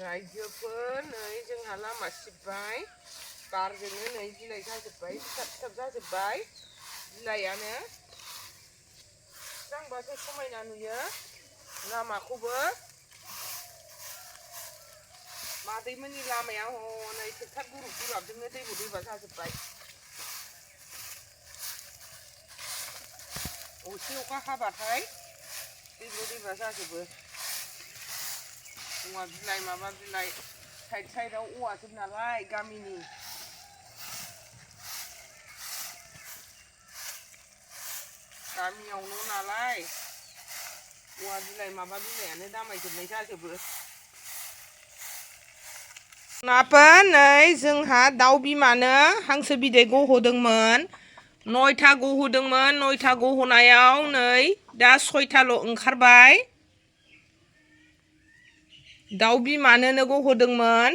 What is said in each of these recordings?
रायजोफोर नै जोंहा लामा सिबबाय बारजोंनो नै बिलाइ जाजोब्बाय फिसा जाजोब्बाय बिलाइआनो स्रांबासो समायना नुयो लामाखौबो मादैमोननि लामाया हनै ट्रेक्टर गुरुब-गुराबजोंनो दैबा जाजोब्बाय असे अखा हाबाथाय दैबा जाजोबो औवा बिलाइ माबा बिलाइ साइड-साइडआव औवाजोब नालाय गामिनि गामियाव न' नालाय औवा बिलाइ माबा बिलाइआनो दामायजोबनाय जाजोबो नाफोर नै जोंहा दाउ बिमानो हांसो बिदै गहोदोंमोन 9था गहोदोंमोन 9था गहोनायाव नै दा 6थाल' ओंखारबाय दाउ बिमानोनो गहोदोंमोन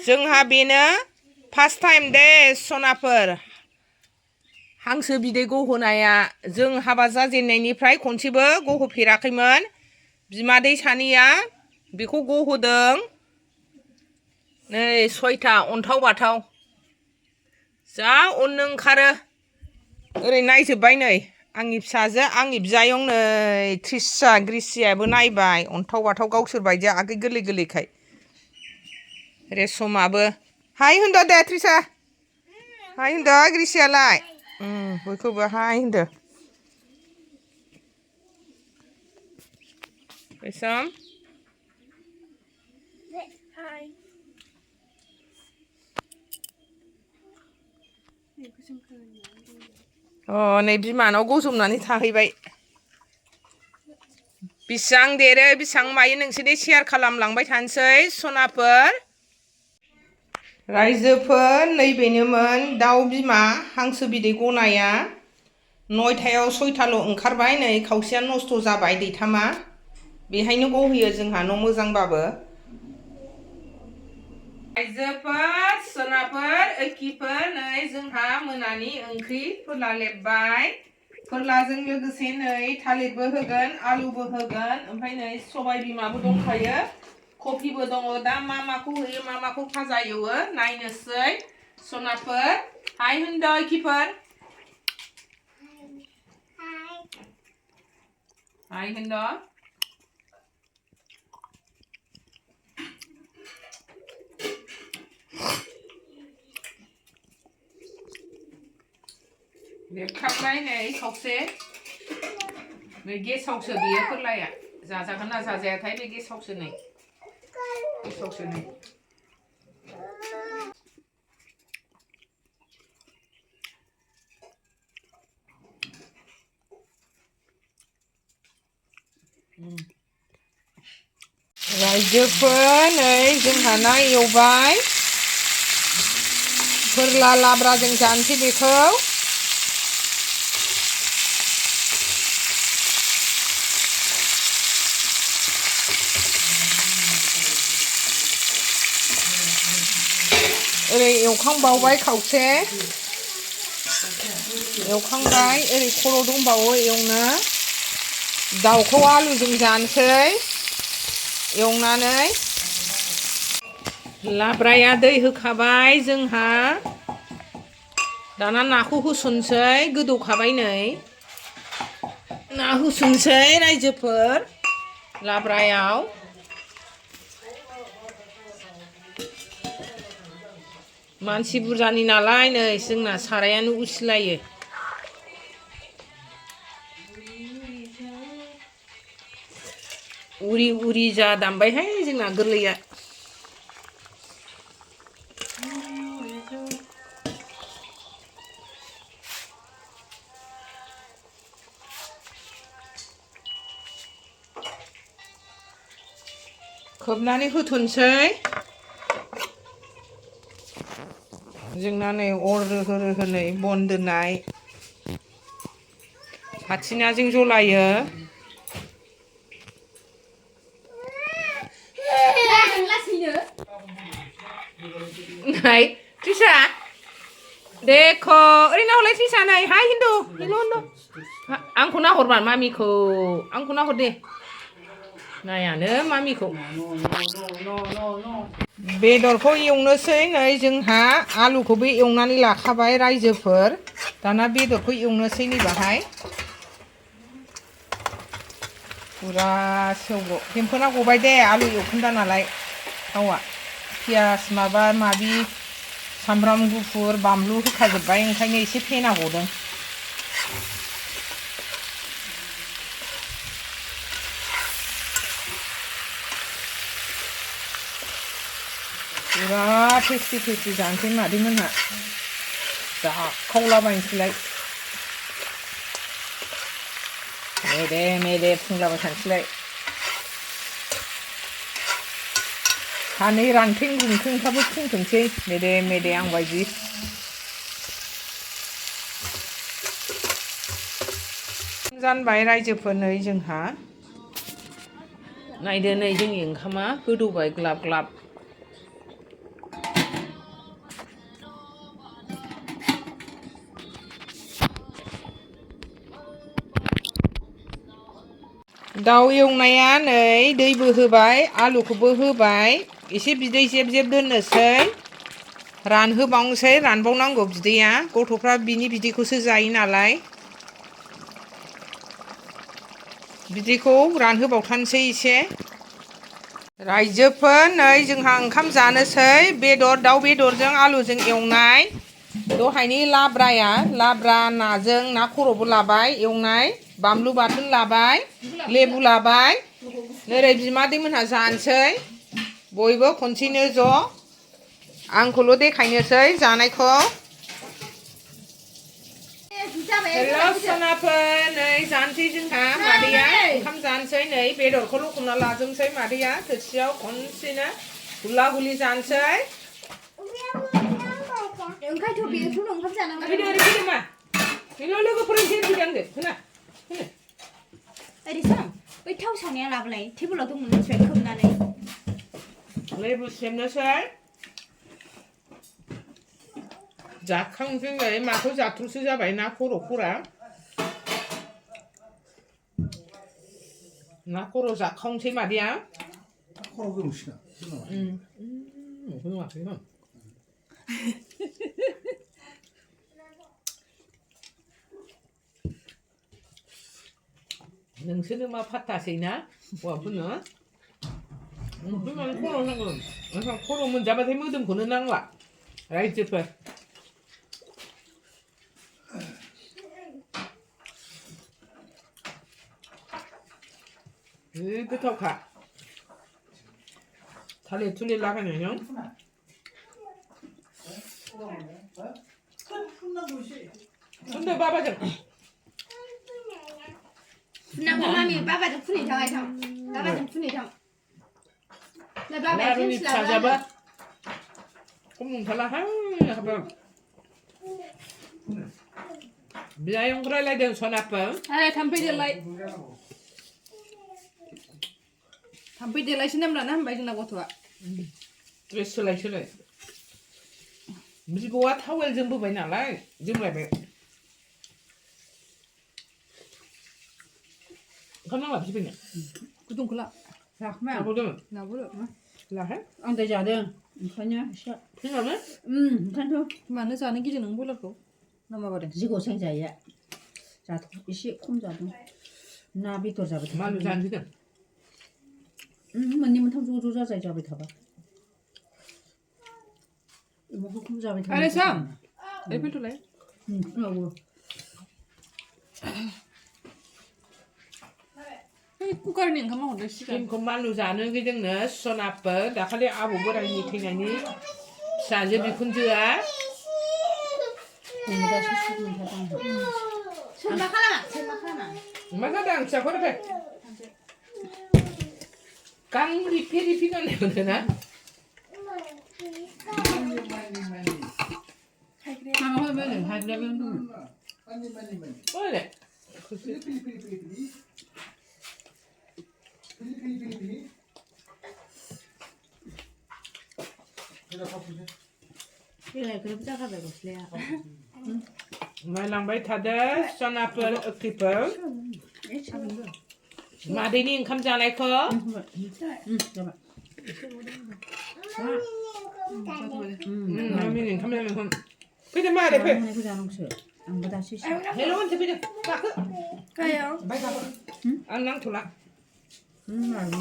जोंहा बेनो फार्स्ट टाइम दे सनाफोर हांसो बिदै गहोनाया जों हाबा जाजेननायनिफ्राय खनसेबो गहोफेराखैमोन बिमादै सानैया बेखौ गहोदों नै 6था अन्थाव बाथाव जा अननो ओंखारो ओरै नायजोब्बाय नै आंनि फिसाजो आंनि बिजायं नै ट्रिसा ग्रिसियाबो नायबाय अन्थाव बाथाव गावसोर बायदि आगै गोरलै-गोरलैखाय रेसमाबो हाय होनद' दे ट्रिसा हाय होनद' ग्रिसियालाय बयखौबो हाय होनदो रेसम हाय नै बिमानाव गजबनानै थाहैबाय बेसेबां देरो बेसेबां मायो नोंसोरनि शेयार खालामलांबाय थानोसै सनाफोर रायजोफोर नैबेनोमोन दाउ बिमा हांसो बिदै गनाया 9थायाव 6थाल' ओंखारबाय नै खावसेया नस्थ' जाबाय दैथामा बेहायनो गहोयो जोंहा न' मोजांबाबो रायजोफोर सनाफोर ओखिफोर नै जोंहा मोनानि ओंख्रि फोरला लेबबाय फोरलाजों लोगोसे नै थालिरबो होगोन आलुबो होगोन ओमफ्राय नै सबाय बिमाबो दंखायो कफिबो दङ दा मा माखौ होयो मा माखौ भाजा एवो नायनोसै सनाफोर हाय होनदो ओखिफोर हाय होनदो लेबखांबाय नै खावसे बे गेसावसो बेयो फोरलाया जाजागोन ना जाजायाथाय बे गेसावसो नै गेसावसो नै रायजोफोर नै जोंहा ना एवबाय फोरला लाब्राजों जानोसै बेखौ ओरै एवखांबावबाय खावसे एवखांबाय ओरै खर' दंबावो एवनो दाउखौ आलुजों जानोसै एवनानै लाब्राया दै होखाबाय जोंहा दाना नाखौ होसनसै गोदौखाबाय नै ना होसनसै रायजोफोर लाब्रायाव मानसि बुरजानि नालाय नै जोंना सारायानो उसिलायो उरि उरि जा दामबायहाय जोंना गोरलैया खोबनानै होथ'नोसै जोंना नै अर रोहो नै बन दोननाय फाथिनाजों जलायो नै ट्रिसा देखो ओरैनो हरलाय ट्रिसा नै हाय हिन्दु हेल' हिन्दु आंखौ नाहरबा मामिखौ आंखौ नाहर दे नायानो मामिखौ No. बेदरखौ एवनोसै नै जोंहा आलुखौबो एवनानै लाखाबाय रायजोफोर दाना बेदरखौ एवनोसै नै बाहाय फुरा सेवग' फेम्फोना गबाय दे आलु एवखोन्दा नालाय थावा पियास माबा माबि सामब्राम गुफुर बानलु होखाजोब्बाय ओंखायनो एसे फेना गदों फुरा टेस्टि जानोसै मादैमोनहा जाखावलाबायनोसैलाय मेदे फुंलाबाय थानोसैलाय सानै रानथें रुंथेंफ्राबो फुंथोंसै मेदे आं बायदि जानबाय रायजोफोर नै जोंहा नायदो नै जोंनि ओंखामा गोदौबाय ग्लाब ग्लाब दाउ एवनाया नै दैबो होबाय आलुखौबो होबाय एसे बिदै जेब दोननोसै रानहोबावनोसै रानबावनांगौ बिदैया गथ'फ्रा बिनि बिदैखौसो जायो नालाय बिदैखौ रानहोबावथानोसै एसे रायजोफोर नै जोंहा ओंखाम जानोसै दाउ बेदरजों आलुजों एवनाय दहायनि लाब्रा नाजों ना खर'बो लाबाय एवनाय बानलु बाथोन लाबाय लेबु लाबाय नोरै बिमादै मोनहा जानोसै बयबो खनसेनो ज' आंखौल' देखायनोसै जानायखौ हेल' सनाफोर नै जानोसै जोंहा मादैया ओंखाम जानोसै नै बेदरखौ लखबना लाजोबनोसै मादैया थोरसियाव खनसेनो हुला हुलि जानोसै ओंखायनोथ' बेखौनो ओंखाम जानांगौ फैदो मा बेल' लोगोफोर एसे फैदो खोना ओरैसो बै थाव सावनाया लाबोलाय टेबोलाव दंमोन मिथिबाय खोबनानै लेबु सेबनोसै जाखांसै माखौ जाथ्रुसो जाबाय ना खर'फोरा ना खर' जाखांसै मादैया खर' गोमसिना नोंसोरनो मा फात्तासै ना हौवाफोरनो खर' नांगौ खर' मोनजाबाथाय मोदोमखौनो नांला रायजोफोर गोथावखा थालिर थुलिर लागायनायजों फुनदो बाबाजों फुनांगौ मामि बाबाजों फुनहैथां बाबाजों फुनहैथां लारुनि फिसाजाबा खम नंथारलाहाय हाबाब बियायं रायलायदों सनाफोर थाम्फै देलायसो नामलाना होनबाय जोंना गथ'आ ड्रेस सोलाय बिबौआ थावेल जोमबोबाय नालाय जोमलायबाय ओंखाम नांला बिबैनो गुदुंखौ ला जाखांबाय आं लाबोदो लाहाय आं दाय जादों ओंखायनो एसे फुङावनो ओंखायनोथ' मानो जानो गिदिं नों बयलारखौ ना माबादों जिगौ जों जाया जाथ' एसे खम जादों ना बेदर जाबाय थादों मालु जानोसै मोननै मोनथाम ज' जाजाय जाबाय थाबा अमाखौ खम जाबाय थाबा आरे साम ओइ फैथ'लाय फुङावबो कुकारनि ओंखाम हरदो सिगां जोंखौ मालु जानो जोंनो सनाफोर दाखालि आबौ बोरायनि थैनायनि फिसाजो बिखुनजोआ दासो सुख मोनथारदों सोर मा खालामा मा जादों आं फिसाखौ फै गां रिफि गाननाय मोनो ना मामा होबाय हाग्रायाबो दङ ओरै बेलाइखौबो जागाबाय गस्लाया नायलांबाय थादो सनाफोर ओख्रिफोर 마대니 인감 자나이커 잡아. 마미니 인감 자나이커 그래 마대 배 그 자동차. 안 보다 시시. 헬로원 대비냐 딱 가요. 빨리 가봐 안랑 돌아 알고.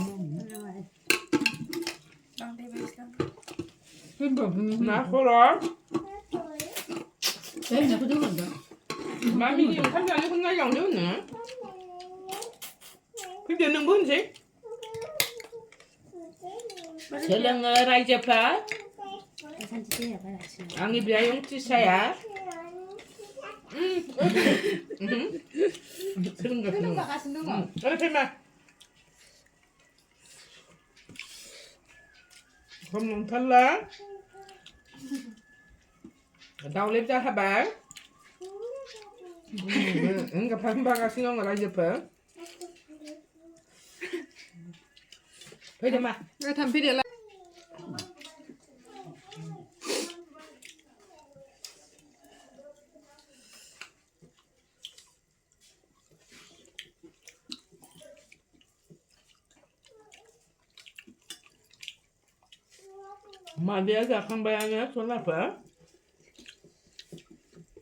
나 호라 내 그대로 간다. 마미니 인감 자나이커 나 양념네 근데 는 뭔지 설렁어 라이제파 앙이 비아용 찌사야 그런 거 그런 거 가시는 거. 어때 마 không thân lá đau lên ra hả bạn gặp phải ba cái xin là gì phải phải đi mà 왜 단필이라? mà dia zakhan bayana sonra pa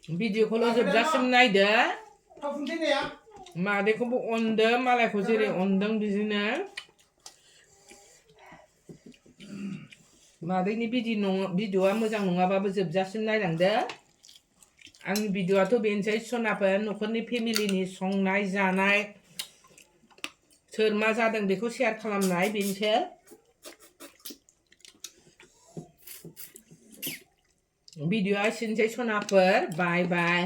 video call 좀 잡심 나이다 다 분쟁이야. mà đây có bộ onda mà lại có gì để onda business mà đây ni video मोजां नङाबाबो जोबजासिम नायलांदो आंनि भिडिअ'आथ' बेनोसै सनाफोर न'खरनि फेमिलिनि संनाय जानाय सोर मा जादों बेखौ शेयार खालामनाय बेनोसै भिडिअ'आ एसेनोसै सनाफोर बाय बाय